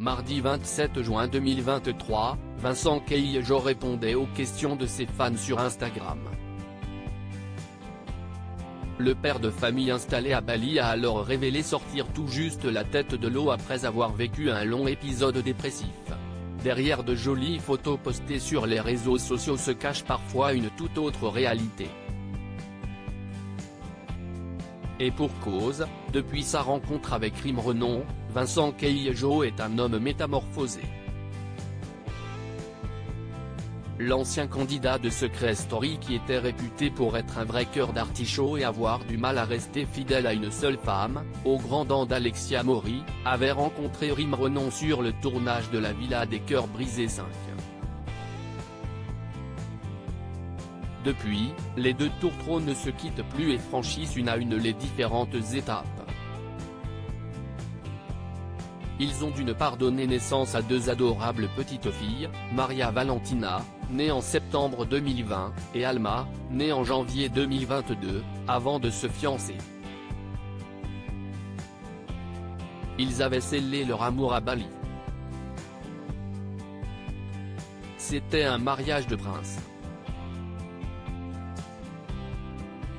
Mardi 27 juin 2023, Vincent Cailliejot répondait aux questions de ses fans sur Instagram. Le père de famille installé à Bali a alors révélé sortir tout juste la tête de l'eau après avoir vécu un long épisode dépressif. Derrière de jolies photos postées sur les réseaux sociaux se cache parfois une toute autre réalité. Et pour cause, depuis sa rencontre avec Rim Renon, Vincent Cailliejot est un homme métamorphosé. L'ancien candidat de Secret Story, qui était réputé pour être un vrai cœur d'artichaut et avoir du mal à rester fidèle à une seule femme, au grand dam d'Alexia Mori, avait rencontré Rim Renon sur le tournage de la Villa des Cœurs Brisés 5. Depuis, les deux tourtereaux ne se quittent plus et franchissent une à une les différentes étapes. Ils ont d'une part donné naissance à deux adorables petites filles, Maria Valentina, née en septembre 2020, et Alma, née en janvier 2022, avant de se fiancer. Ils avaient scellé leur amour à Bali. C'était un mariage de prince.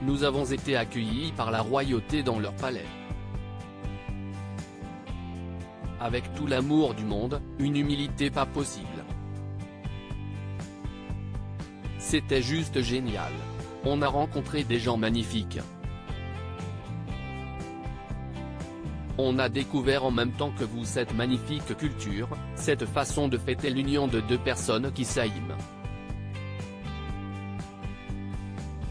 Nous avons été accueillis par la royauté dans leur palais. Avec tout l'amour du monde, une humilité pas possible. C'était juste génial. On a rencontré des gens magnifiques. On a découvert en même temps que vous cette magnifique culture, cette façon de fêter l'union de deux personnes qui s'aiment.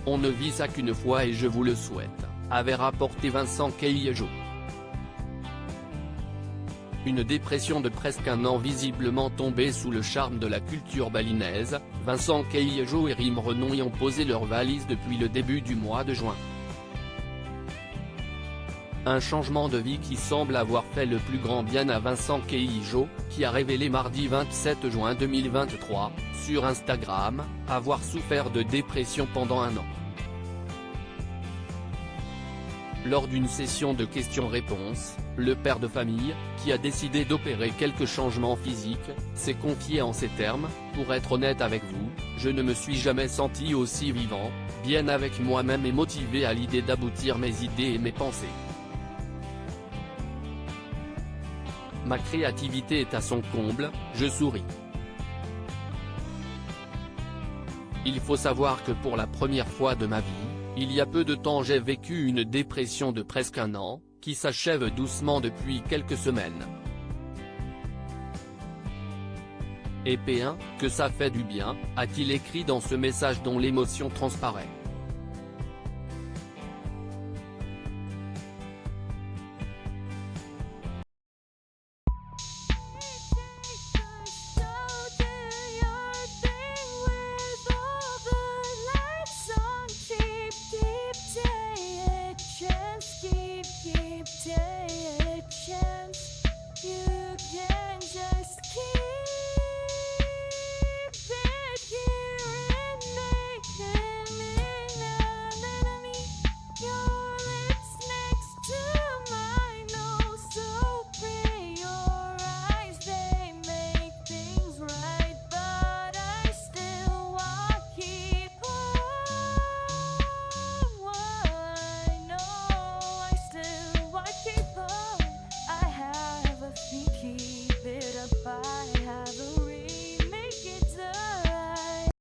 On ne vit ça qu'une fois et je vous le souhaite, avait rapporté Vincent Cailliejot. Une dépression de presque un an visiblement tombée sous le charme de la culture balinaise, Vincent Cailliejot et Rim Renon y ont posé leurs valises depuis le début du mois de juin. Un changement de vie qui semble avoir fait le plus grand bien à Vincent Cailliejot, qui a révélé mardi 27 juin 2023, sur Instagram, avoir souffert de dépression pendant un an. Lors d'une session de questions-réponses, le père de famille, qui a décidé d'opérer quelques changements physiques, s'est confié en ces termes: « Pour être honnête avec vous, je ne me suis jamais senti aussi vivant, bien avec moi-même et motivé à l'idée d'aboutir mes idées et mes pensées. Ma créativité est à son comble, je souris. Il faut savoir que pour la première fois de ma vie, il y a peu de temps j'ai vécu une dépression de presque un an, qui s'achève doucement depuis quelques semaines. Et P1, que ça fait du bien, a-t-il écrit dans ce message dont l'émotion transparaît.